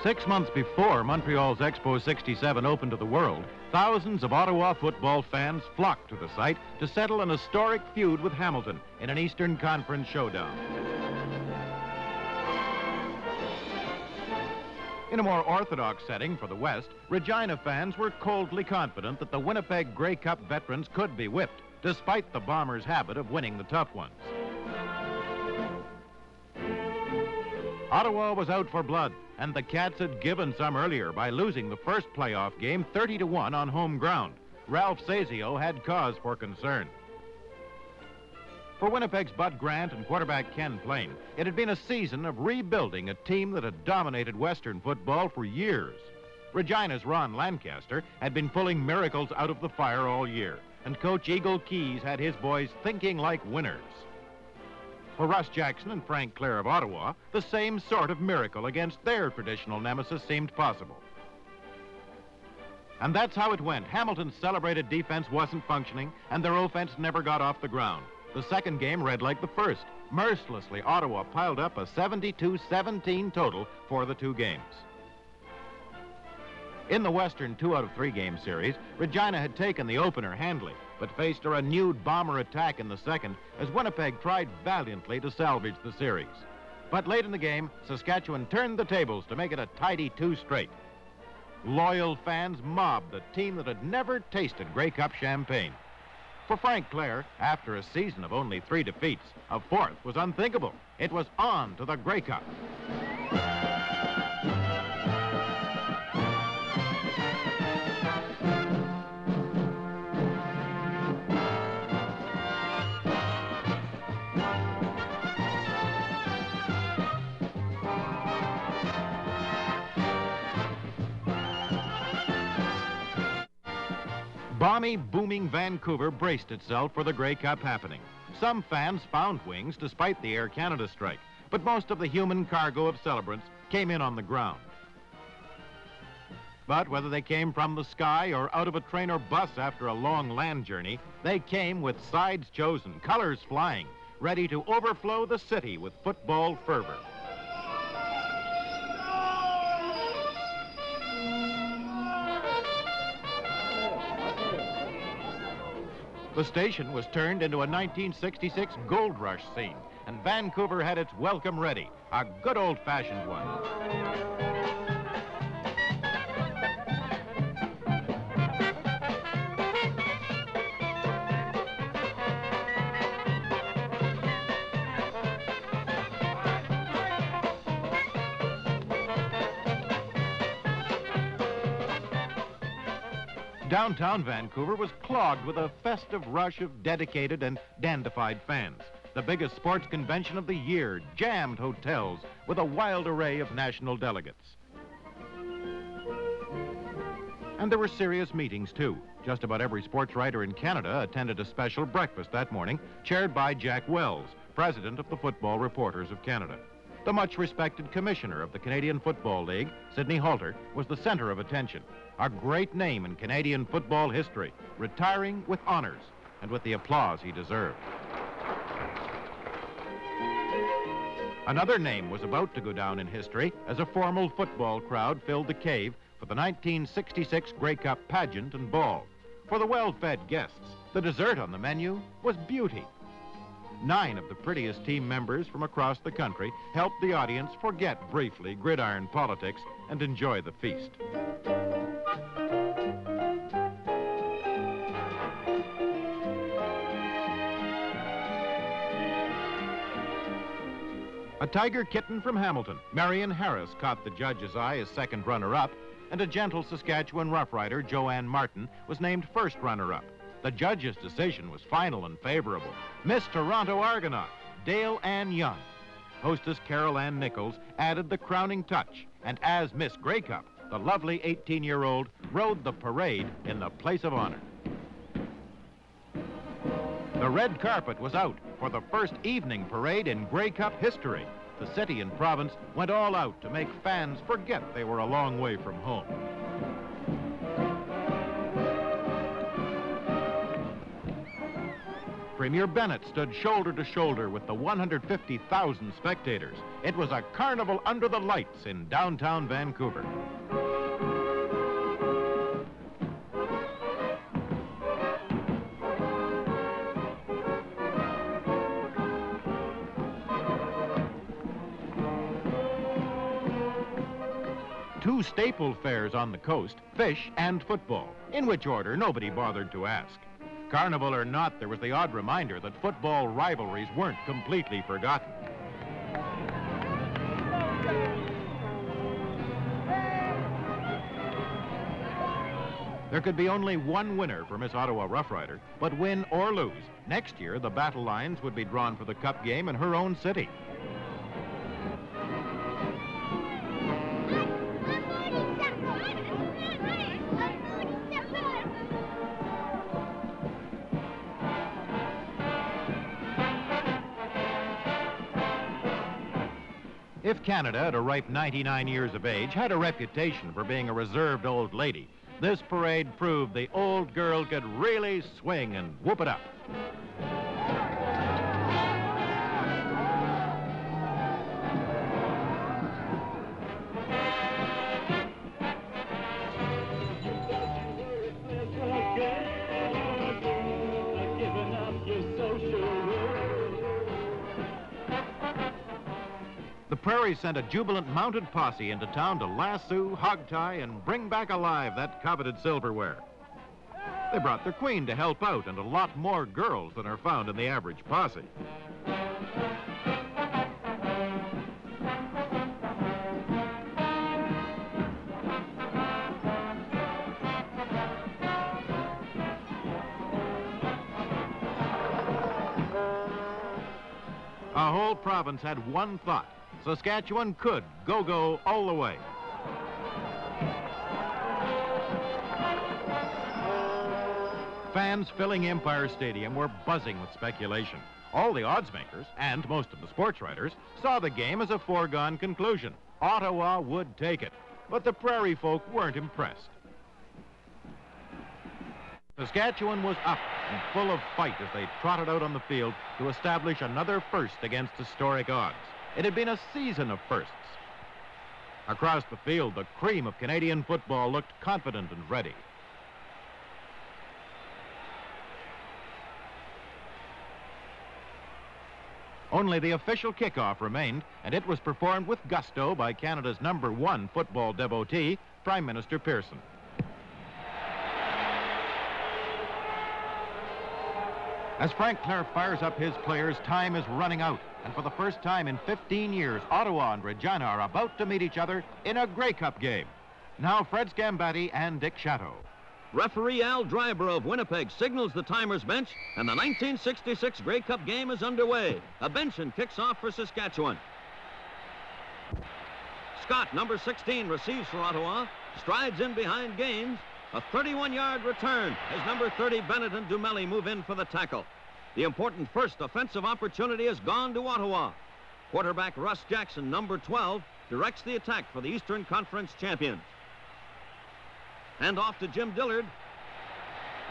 6 months before Montreal's Expo 67 opened to the world, thousands of Ottawa football fans flocked to the site to settle an historic feud with Hamilton in an Eastern Conference showdown. In a more orthodox setting for the West, Regina fans were coldly confident that the Winnipeg Grey Cup veterans could be whipped, despite the Bombers' habit of winning the tough ones. Ottawa was out for blood, and the Cats had given some earlier by losing the first playoff game 30-1 on home ground. Ralph Sazio had cause for concern. For Winnipeg's Bud Grant and quarterback Ken Plain, it had been a season of rebuilding a team that had dominated Western football for years. Regina's Ron Lancaster had been pulling miracles out of the fire all year, and Coach Eagle Keys had his boys thinking like winners. For Russ Jackson and Frank Clare of Ottawa, the same sort of miracle against their traditional nemesis seemed possible. And that's how it went. Hamilton's celebrated defense wasn't functioning, and their offense never got off the ground. The second game read like the first. Mercilessly, Ottawa piled up a 72-17 total for the two games. In the Western 2-out-of-3 game series, Regina had taken the opener handily, but faced a renewed Bomber attack in the second as Winnipeg tried valiantly to salvage the series. But late in the game, Saskatchewan turned the tables to make it a tidy 2 straight. Loyal fans mobbed the team that had never tasted Grey Cup champagne. For Frank Clare, after a season of only 3 defeats, a 4th was unthinkable. It was on to the Grey Cup. Balmy, booming Vancouver braced itself for the Grey Cup happening. Some fans found wings despite the Air Canada strike, but most of the human cargo of celebrants came in on the ground. But whether they came from the sky or out of a train or bus after a long land journey, they came with sides chosen, colors flying, ready to overflow the city with football fervor. The station was turned into a 1966 gold rush scene, and Vancouver had its welcome ready, a good old-fashioned one. Downtown Vancouver was clogged with a festive rush of dedicated and dandified fans. The biggest sports convention of the year jammed hotels with a wild array of national delegates. And there were serious meetings, too. Just about every sports writer in Canada attended a special breakfast that morning, chaired by Jack Wells, president of the Football Reporters of Canada. The much-respected commissioner of the Canadian Football League, Sidney Halter, was the center of attention. A great name in Canadian football history, retiring with honors and with the applause he deserved. Another name was about to go down in history as a formal football crowd filled the cave for the 1966 Grey Cup pageant and ball. For the well-fed guests, the dessert on the menu was beauty. 9 of the prettiest team members from across the country helped the audience forget briefly gridiron politics and enjoy the feast. A tiger kitten from Hamilton, Marion Harris, caught the judge's eye as second runner-up, and a gentle Saskatchewan Roughrider, Joanne Martin, was named first runner-up. The judge's decision was final and favorable. Miss Toronto Argonaut, Dale Ann Young. Hostess Carol Ann Nichols added the crowning touch, and as Miss Grey Cup, the lovely 18-year-old rode the parade in the place of honor. The red carpet was out for the first evening parade in Grey Cup history. The city and province went all out to make fans forget they were a long way from home. Premier Bennett stood shoulder to shoulder with the 150,000 spectators. It was a carnival under the lights in downtown Vancouver. Two staple fares on the coast, fish and football. In which order, nobody bothered to ask. Carnival or not, there was the odd reminder that football rivalries weren't completely forgotten. There could be only one winner for Miss Ottawa Roughrider, but win or lose, next year the battle lines would be drawn for the cup game in her own city. If Canada, at a ripe 99 years of age, had a reputation for being a reserved old lady, this parade proved the old girl could really swing and whoop it up. The Prairie sent a jubilant mounted posse into town to lasso, hogtie, and bring back alive that coveted silverware. They brought their queen to help out and a lot more girls than are found in the average posse. A whole province had one thought. Saskatchewan could go all the way. Fans filling Empire Stadium were buzzing with speculation. All the odds makers, and most of the sports writers, saw the game as a foregone conclusion. Ottawa would take it, but the Prairie folk weren't impressed. Saskatchewan was up and full of fight as they trotted out on the field to establish another first against historic odds. It had been a season of firsts. Across the field, the cream of Canadian football looked confident and ready. Only the official kickoff remained, and it was performed with gusto by Canada's #1 football devotee, Prime Minister Pearson. As Frank Clare fires up his players, time is running out. And for the first time in 15 years, Ottawa and Regina are about to meet each other in a Grey Cup game. Now Fred Scambatti and Dick Chatto. Referee Al Dryber of Winnipeg signals the timer's bench, and the 1966 Grey Cup game is underway. A bench and kicks off for Saskatchewan. Scott, number 16, receives for Ottawa, strides in behind Gaines. A 31-yard return as number 30 Bennett and Dumelli move in for the tackle. The important first offensive opportunity has gone to Ottawa. Quarterback Russ Jackson, number 12, directs the attack for the Eastern Conference champions. And off to Jim Dillard.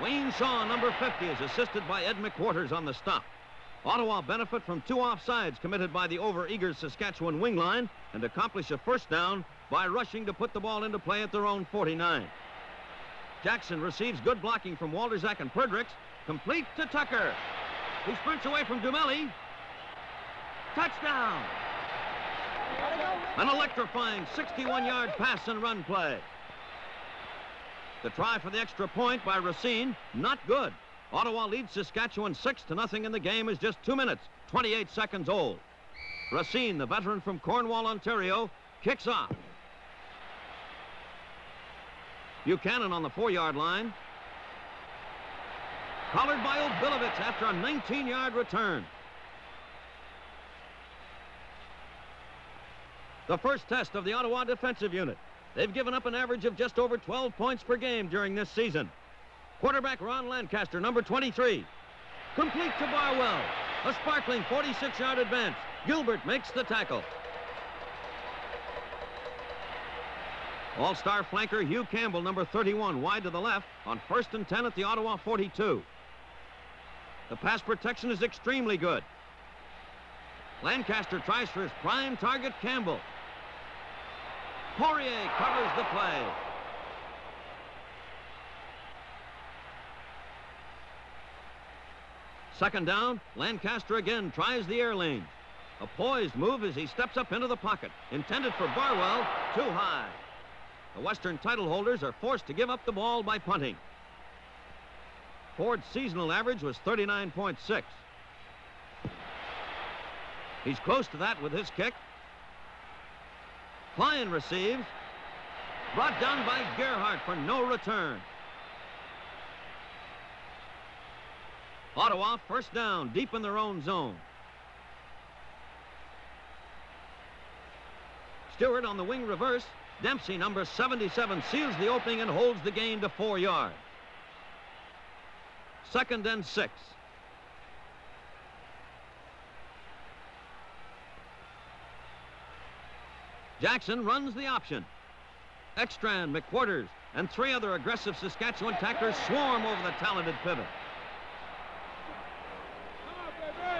Wayne Shaw, number 50, is assisted by Ed McWhorters on the stop. Ottawa benefit from 2 offsides committed by the over-eager Saskatchewan wing line and accomplish a first down by rushing to put the ball into play at their own 49. Jackson receives good blocking from Walderzak and Perdrix, complete to Tucker. He sprints away from Dumelli. Touchdown! An electrifying 61-yard pass and run play. The try for the extra point by Racine, not good. Ottawa leads Saskatchewan 6-0 in the game is just 2 minutes, 28 seconds old. Racine, the veteran from Cornwall, Ontario, kicks off. Buchanan on the 4-yard line. Collared by Obilovich after a 19-yard return. The first test of the Ottawa defensive unit. They've given up an average of just over 12 points per game during this season. Quarterback Ron Lancaster, number 23. Complete to Barwell. A sparkling 46-yard advance. Gilbert makes the tackle. All-star flanker Hugh Campbell, number 31, wide to the left on 1st and 10 at the Ottawa 42. The pass protection is extremely good. Lancaster tries for his prime target, Campbell. Poirier covers the play. Second down, Lancaster again tries the air lane. A poised move as he steps up into the pocket. Intended for Barwell, too high. The Western title holders are forced to give up the ball by punting. Ford's seasonal average was 39.6. He's close to that with his kick. Klein receives. Brought down by Gerhardt for no return. Ottawa first down, deep in their own zone. Stewart on the wing reverse. Dempsey, number 77, seals the opening and holds the gain to 4 yards. 2nd and 6. Jackson runs the option. Ekstrand, McQuarters, and 3 other aggressive Saskatchewan tacklers swarm over the talented pivot.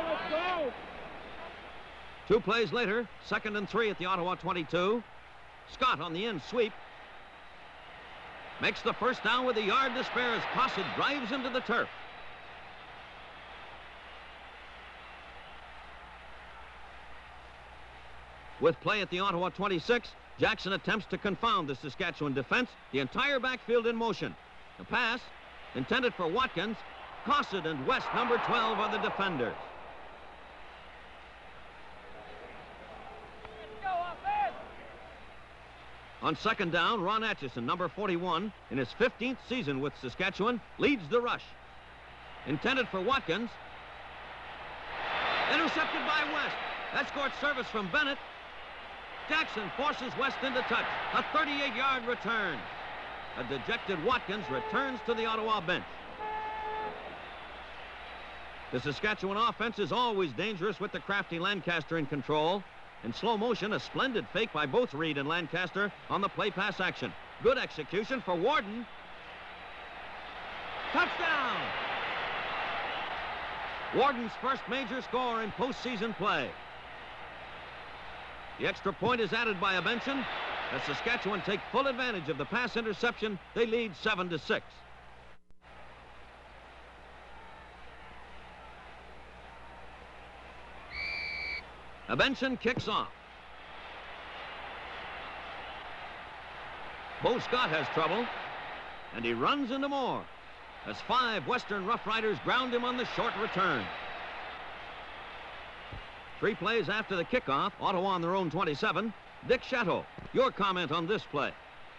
Let's go. 2 plays later, 2nd and 3 at the Ottawa 22. Scott on the in sweep. Makes the first down with a yard to spare as Cossett drives into the turf. With play at the Ottawa 26, Jackson attempts to confound the Saskatchewan defense. The entire backfield in motion. The pass, intended for Watkins. Cossett and West, number 12, are the defenders. On 2nd down, Ron Atchison, number 41, in his 15th season with Saskatchewan, leads the rush. Intended for Watkins. Intercepted by West. Escort service from Bennett. Jackson forces West into touch. A 38-yard return. A dejected Watkins returns to the Ottawa bench. The Saskatchewan offense is always dangerous with the crafty Lancaster in control. In slow motion, a splendid fake by both Reed and Lancaster on the play pass action. Good execution for Warden. Touchdown! Warden's first major score in postseason play. The extra point is added by Abenson. As Saskatchewan take full advantage of the pass interception, they lead 7-6. Abenson kicks off. Bo Scott has trouble, and he runs into more as 5 Western Roughriders ground him on the short return. 3 plays after the kickoff, Ottawa on their own 27. Dick Chetwynd, your comment on this play.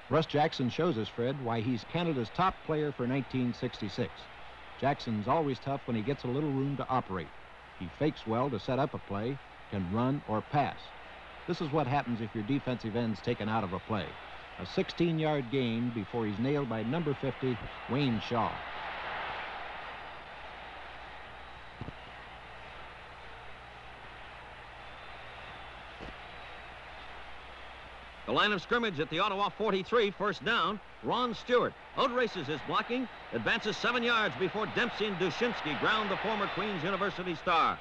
Russ Jackson shows us, Fred, why he's Canada's top player for 1966. Jackson's always tough when he gets a little room to operate. He fakes well to set up a play, can run or pass. This is what happens if your defensive end's taken out of a play. A 16-yard gain before he's nailed by number 50, Wayne Shaw. The line of scrimmage at the Ottawa 43, first down. Ron Stewart outraces his blocking, advances 7 yards before Dempsey and Dushinsky ground the former Queen's University star.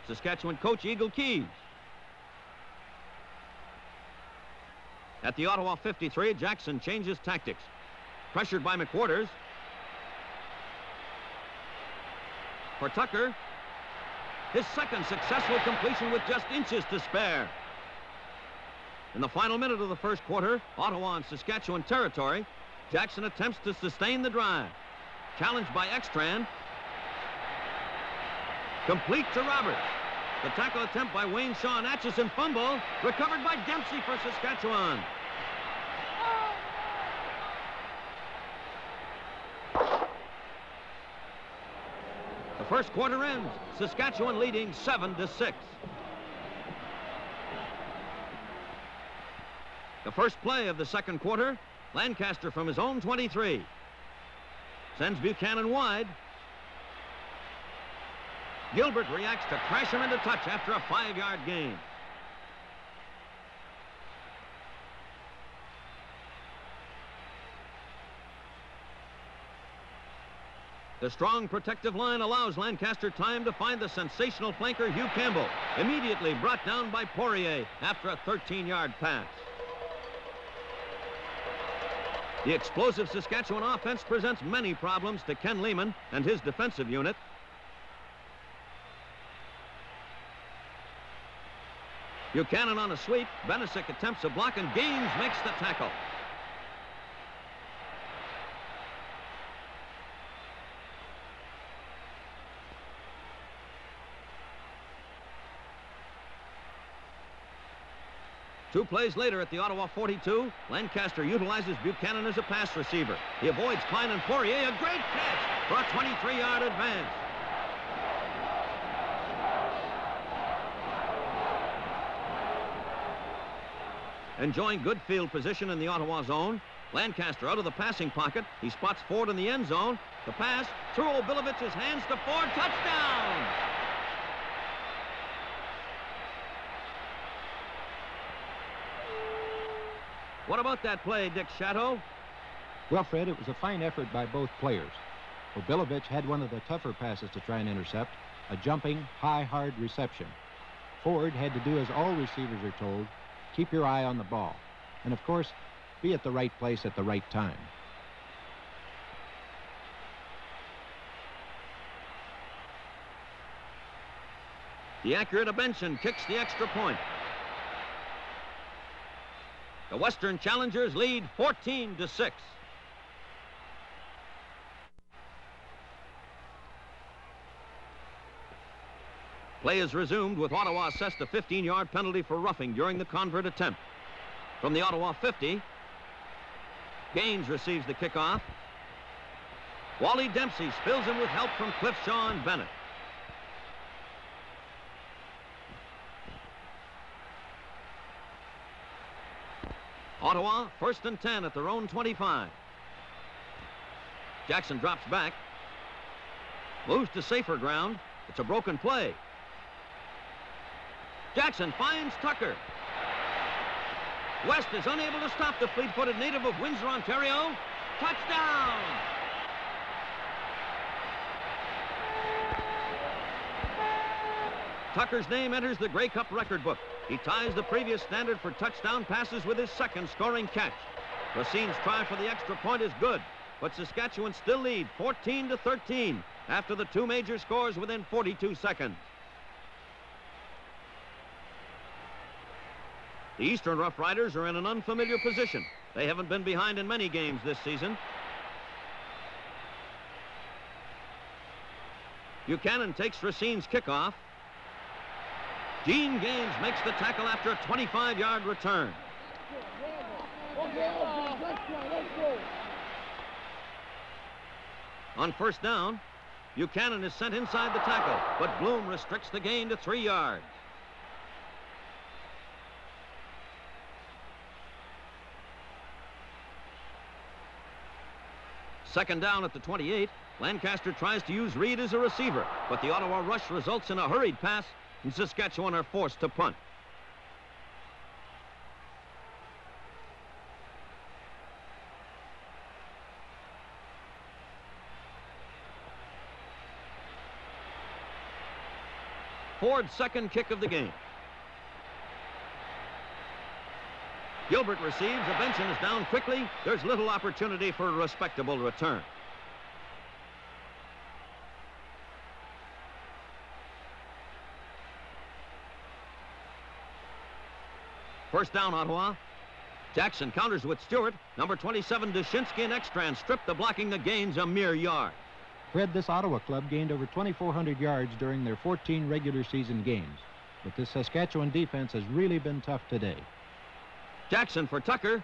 Saskatchewan coach Eagle Keys. At the Ottawa 53, Jackson changes tactics. Pressured by McQuarters. For Tucker. His second successful completion with just inches to spare. In the final minute of the first quarter, Ottawa and Saskatchewan territory, Jackson attempts to sustain the drive. Challenged by Ekstrand. Complete to Roberts. The tackle attempt by Wayne Shaw and Atchison fumble. Recovered by Dempsey for Saskatchewan. The first quarter ends. Saskatchewan leading 7-6. The first play of the second quarter, Lancaster from his own 23. Sends Buchanan wide. Gilbert reacts to crash him into touch after a 5-yard gain. The strong protective line allows Lancaster time to find the sensational flanker Hugh Campbell, immediately brought down by Poirier after a 13-yard pass. The explosive Saskatchewan offense presents many problems to Ken Lehman and his defensive unit. Buchanan on a sweep. Benesic attempts a block, and Gaines makes the tackle. Two plays later at the Ottawa 42, Lancaster utilizes Buchanan as a pass receiver. He avoids Klein and Poirier. A great catch for a 23-yard advance. Enjoying good field position in the Ottawa zone. Lancaster out of the passing pocket. He spots Ford in the end zone. The pass through Obilovich's hands to Ford. Touchdown! What about that play, Dick Chatto? Well, Fred, it was a fine effort by both players. Obilovich had one of the tougher passes to try and intercept, a jumping, high, hard reception. Ford had to do as all receivers are told, keep your eye on the ball. And, of course, be at the right place at the right time. The accurate Abenson kicks the extra point. The Western Challengers lead 14-6. Play is resumed with Ottawa assessed a 15-yard penalty for roughing during the convert attempt. From the Ottawa 50, Gaines receives the kickoff. Wally Dempsey spills him with help from Cliffshaw and Bennett. Ottawa, 1st and 10 at their own 25. Jackson drops back. Moves to safer ground. It's a broken play. Jackson finds Tucker. West is unable to stop the fleet-footed native of Windsor, Ontario. Touchdown! Tucker's name enters the Grey Cup record book. He ties the previous standard for touchdown passes with his second scoring catch. Racine's try for the extra point is good, but Saskatchewan still lead 14-13 after the two major scores within 42 seconds. The Eastern Roughriders are in an unfamiliar position. They haven't been behind in many games this season. Buchanan takes Racine's kickoff. Gene Gaines makes the tackle after a 25-yard return. On first down, Buchanan is sent inside the tackle, but Bloom restricts the gain to 3 yards. Second down at the 28, Lancaster tries to use Reed as a receiver, but the Ottawa rush results in a hurried pass, and Saskatchewan are forced to punt. Ford's second kick of the game. Gilbert receives. Benson is down quickly. There's little opportunity for a respectable return. First down, Ottawa. Jackson counters with Stewart. Number 27, Dushinsky and Ekstrand strip the blocking the gains a mere yard. Fred, this Ottawa club gained over 2,400 yards during their 14 regular season games. But this Saskatchewan defense has really been tough today. Jackson for Tucker,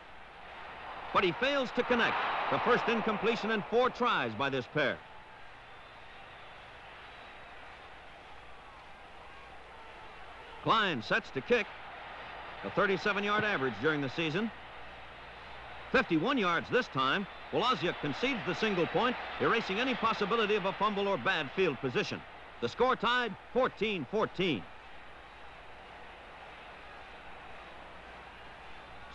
but he fails to connect. The first incompletion in 4 tries by this pair. Klein sets to kick. A 37-yard average during the season. 51 yards this time. Woloziuk concedes the single point, erasing any possibility of a fumble or bad field position. The score tied 14-14.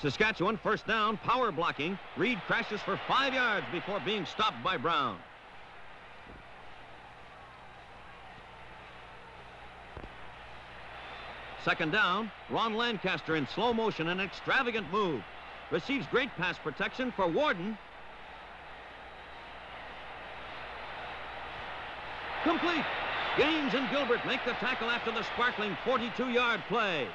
Saskatchewan first down, power blocking. Reed crashes for 5 yards before being stopped by Brown. Second down, Ron Lancaster in slow motion, an extravagant move. Receives great pass protection for Warden. Complete. Gaines and Gilbert make the tackle after the sparkling 42-yard play.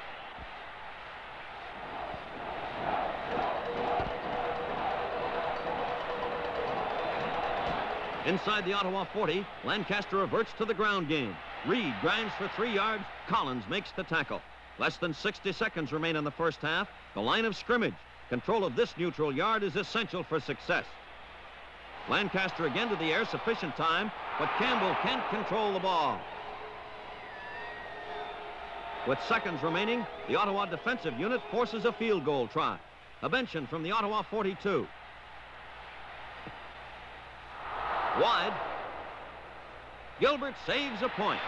Inside the Ottawa 40, Lancaster reverts to the ground game. Reed grinds for 3 yards. Collins makes the tackle. Less than 60 seconds remain in the first half. The line of scrimmage. Control of this neutral yard is essential for success. Lancaster again to the air, sufficient time, but Campbell can't control the ball. With seconds remaining, the Ottawa defensive unit forces a field goal try. A bench-in from the Ottawa 42. Wide. Gilbert saves a point.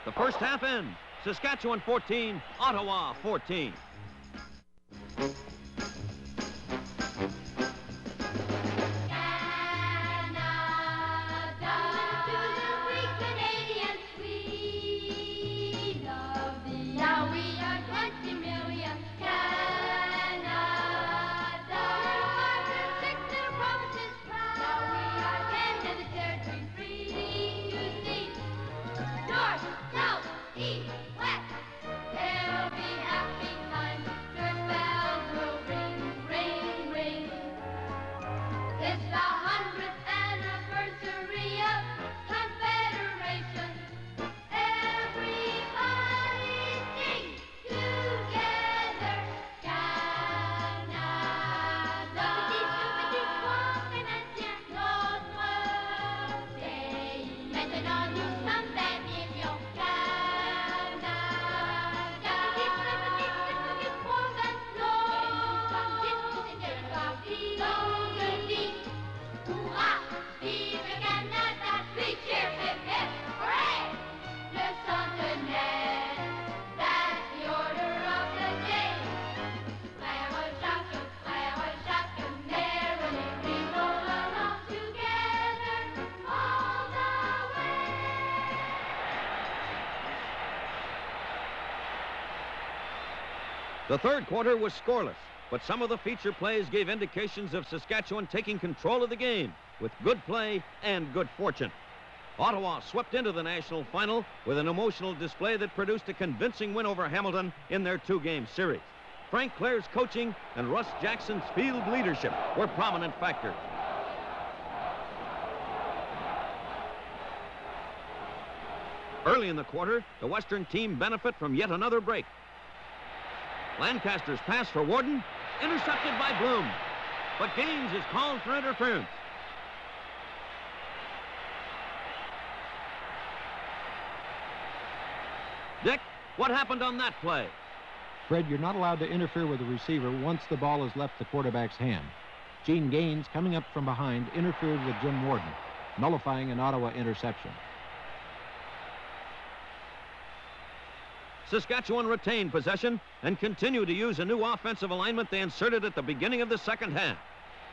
The first half ends. Saskatchewan 14, Ottawa 14. The third quarter was scoreless, but some of the feature plays gave indications of Saskatchewan taking control of the game with good play and good fortune. Ottawa swept into the national final with an emotional display that produced a convincing win over Hamilton in their 2-game series. Frank Clare's coaching and Russ Jackson's field leadership were prominent factors. Early in the quarter, the Western team benefit from yet another break. Lancaster's pass for Warden, intercepted by Bloom, but Gaines is called for interference. Dick, what happened on that play? Fred, you're not allowed to interfere with the receiver once the ball has left the quarterback's hand. Gene Gaines, coming up from behind, interfered with Jim Warden, nullifying an Ottawa interception. Saskatchewan retained possession and continue to use a new offensive alignment they inserted at the beginning of the second half.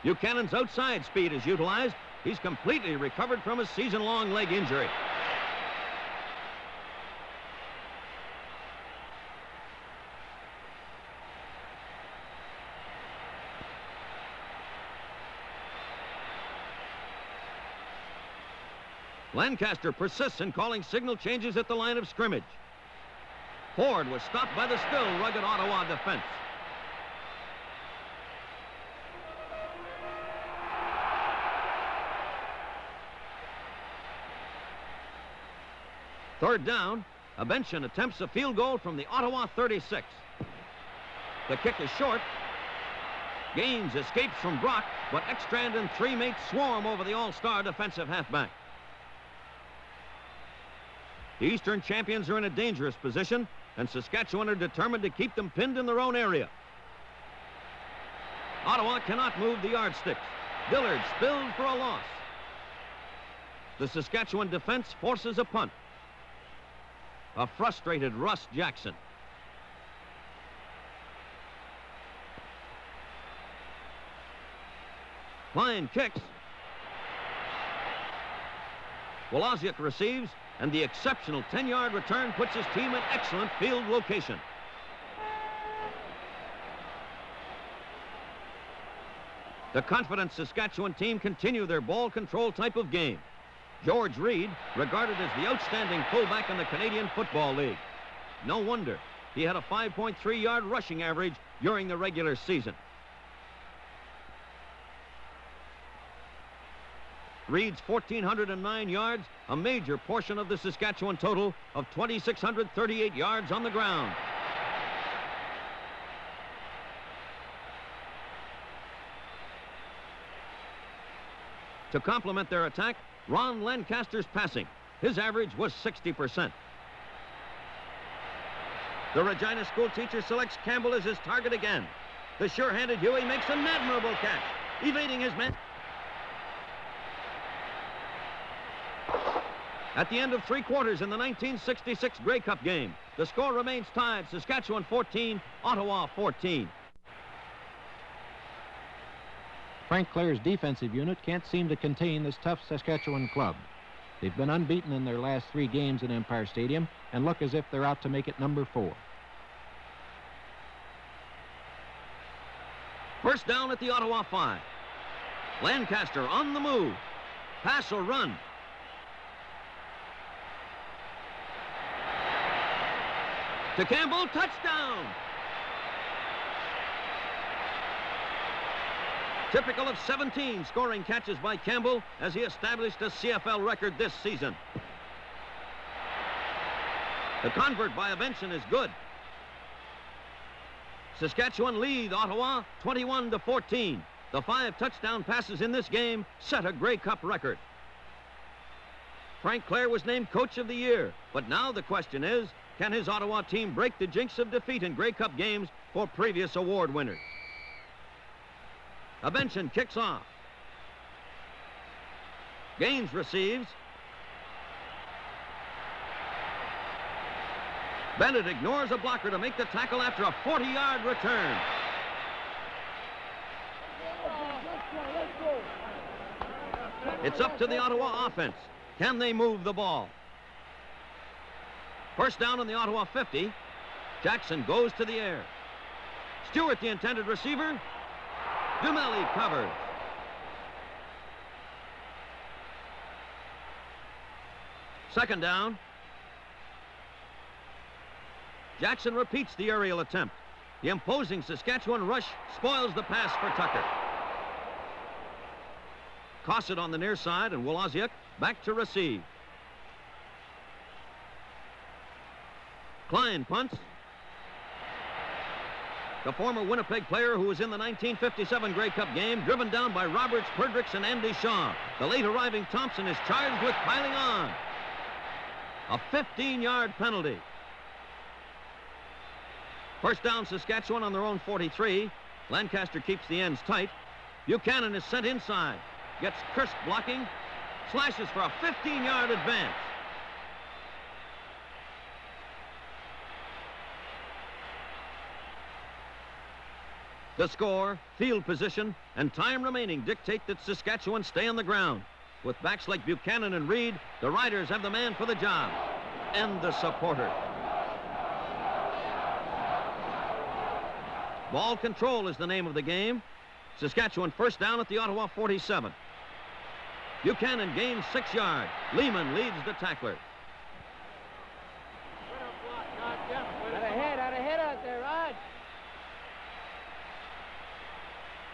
Buchanan's outside speed is utilized. He's completely recovered from his season-long leg injury. Lancaster persists in calling signal changes at the line of scrimmage. Ford was stopped by the still rugged Ottawa defense. Third down, a bench-in attempts a field goal from the Ottawa 36. The kick is short. Gaines escapes from Brock, but Ekstrand and 3 mates swarm over the all-star defensive halfback. The Eastern champions are in a dangerous position, and Saskatchewan are determined to keep them pinned in their own area. Ottawa cannot move the yardsticks. Dillard spilled for a loss. The Saskatchewan defense forces a punt. A frustrated Russ Jackson. Klein kicks. Woloziuk receives, and the exceptional 10-yard return puts his team in excellent field location. The confident Saskatchewan team continue their ball control type of game. George Reed, regarded as the outstanding fullback in the Canadian Football League. No wonder he had a 5.3-yard rushing average during the regular season. Reed's 1,409 yards, a major portion of the Saskatchewan total of 2,638 yards on the ground. To complement their attack, Ron Lancaster's passing. His average was 60%. The Regina school teacher selects Campbell as his target again. The sure-handed Huey makes an admirable catch, evading his man. At the end of 3 quarters in the 1966 Grey Cup game, the score remains tied, Saskatchewan 14, Ottawa 14. Frank Clair's defensive unit can't seem to contain this tough Saskatchewan club. They've been unbeaten in their last 3 games at Empire Stadium and look as if they're out to make it number 4. First down at the Ottawa 5. Lancaster on the move. Pass or run. To Campbell, touchdown! Typical of 17 scoring catches by Campbell as he established a CFL record this season. The convert by Benson is good. Saskatchewan lead Ottawa 21-14. The 5 touchdown passes in this game set a Grey Cup record. Frank Clair was named Coach of the Year, but now the question is, can his Ottawa team break the jinx of defeat in Grey Cup games for previous award winners? Benson kicks off. Gaines receives. Bennett ignores a blocker to make the tackle after a 40-yard return. It's up to the Ottawa offense. Can they move the ball? First down on the Ottawa 50. Jackson goes to the air. Stewart, the intended receiver. Dumelli covers. Second down. Jackson repeats the aerial attempt. The imposing Saskatchewan rush spoils the pass for Tucker. Cossett on the near side, and Woloziuk back to receive. Klein punts. The former Winnipeg player who was in the 1957 Grey Cup game, driven down by Roberts, Perdrix, and Andy Shaw. The late arriving Thompson is charged with piling on. A 15-yard penalty. First down, Saskatchewan on their own 43. Lancaster keeps the ends tight. Buchanan is sent inside. Gets crisp blocking. Slashes for a 15-yard advance. The score, field position, and time remaining dictate that Saskatchewan stay on the ground. With backs like Buchanan and Reed, the Riders have the man for the job and the supporter. Ball control is the name of the game. Saskatchewan first down at the Ottawa 47. Buchanan gains 6 yards. Lehman leads the tacklers. Out ahead out there, Rod.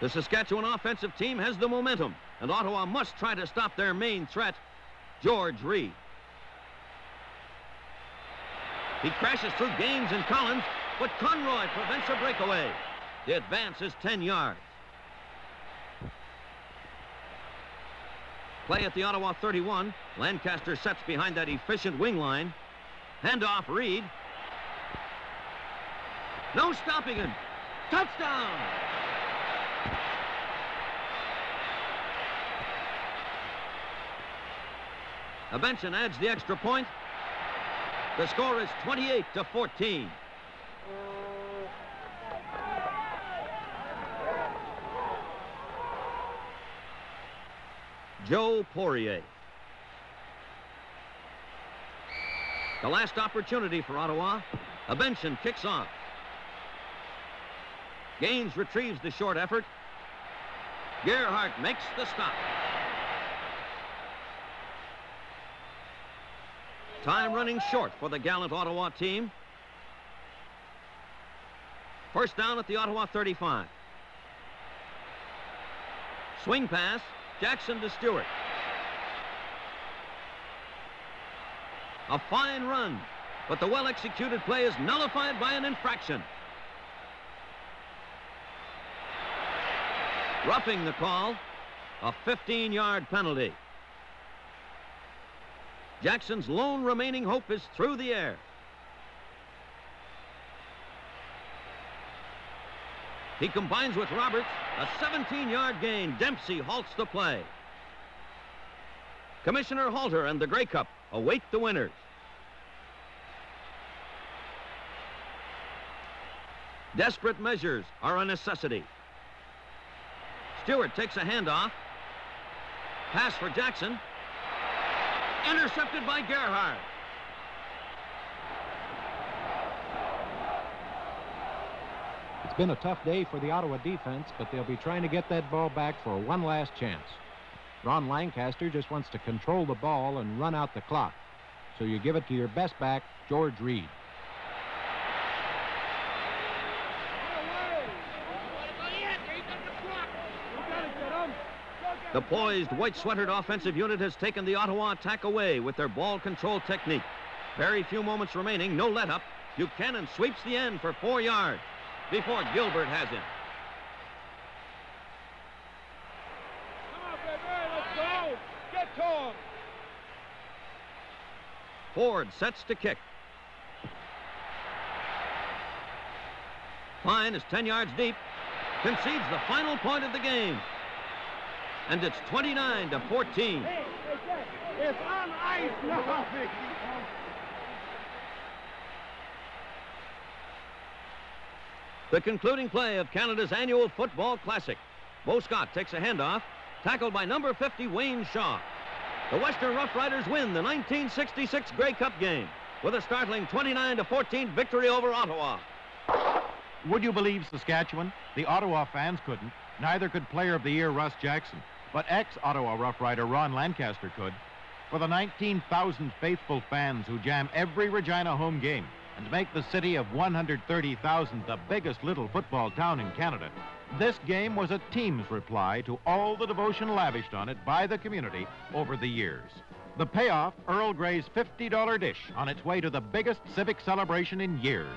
The Saskatchewan offensive team has the momentum, and Ottawa must try to stop their main threat, George Reed. He crashes through Gaines and Collins, but Conroy prevents a breakaway. The advance is 10 yards. Play at the Ottawa 31. Lancaster sets behind that efficient wing line. Handoff, Reed. No stopping him. Touchdown! Benson adds the extra point. The score is 28-14. Joe Poirier. The last opportunity for Ottawa. A Benson kicks off. Gaines retrieves the short effort. Gerhardt makes the stop. Time running short for the gallant Ottawa team. First down at the Ottawa 35. Swing pass, Jackson to Stewart. A fine run, but the well-executed play is nullified by an infraction. Roughing the call, a 15-yard penalty. Jackson's lone remaining hope is through the air. He combines with Roberts, a 17-yard gain. Dempsey halts the play. Commissioner Halter and the Grey Cup await the winners. Desperate measures are a necessity. Stewart takes a handoff. Pass for Jackson. Intercepted by Gerhardt. It's been a tough day for the Ottawa defense, but they'll be trying to get that ball back for one last chance. Ron Lancaster just wants to control the ball and run out the clock. So you give it to your best back, George Reed. The poised, white-sweatered offensive unit has taken the Ottawa attack away with their ball control technique. Very few moments remaining, no let-up. Buchanan sweeps the end for 4 yards before Gilbert has him. Come on, baby, let's go. Get to him. Ford sets to kick. Fine is 10 yards deep. Concedes the final point of the game. And it's 29-14. Hey, it's on ice now. The concluding play of Canada's annual football classic. Bo Scott takes a handoff, tackled by number 50, Wayne Shaw. The Western Roughriders win the 1966 Grey Cup game with a startling 29-14 victory over Ottawa. Would you believe Saskatchewan? The Ottawa fans couldn't. Neither could Player of the Year Russ Jackson. But ex-Ottawa Rough Rider Ron Lancaster could. For the 19,000 faithful fans who jam every Regina home game and make the city of 130,000 the biggest little football town in Canada, this game was a team's reply to all the devotion lavished on it by the community over the years. The payoff, Earl Grey's $50 dish on its way to the biggest civic celebration in years.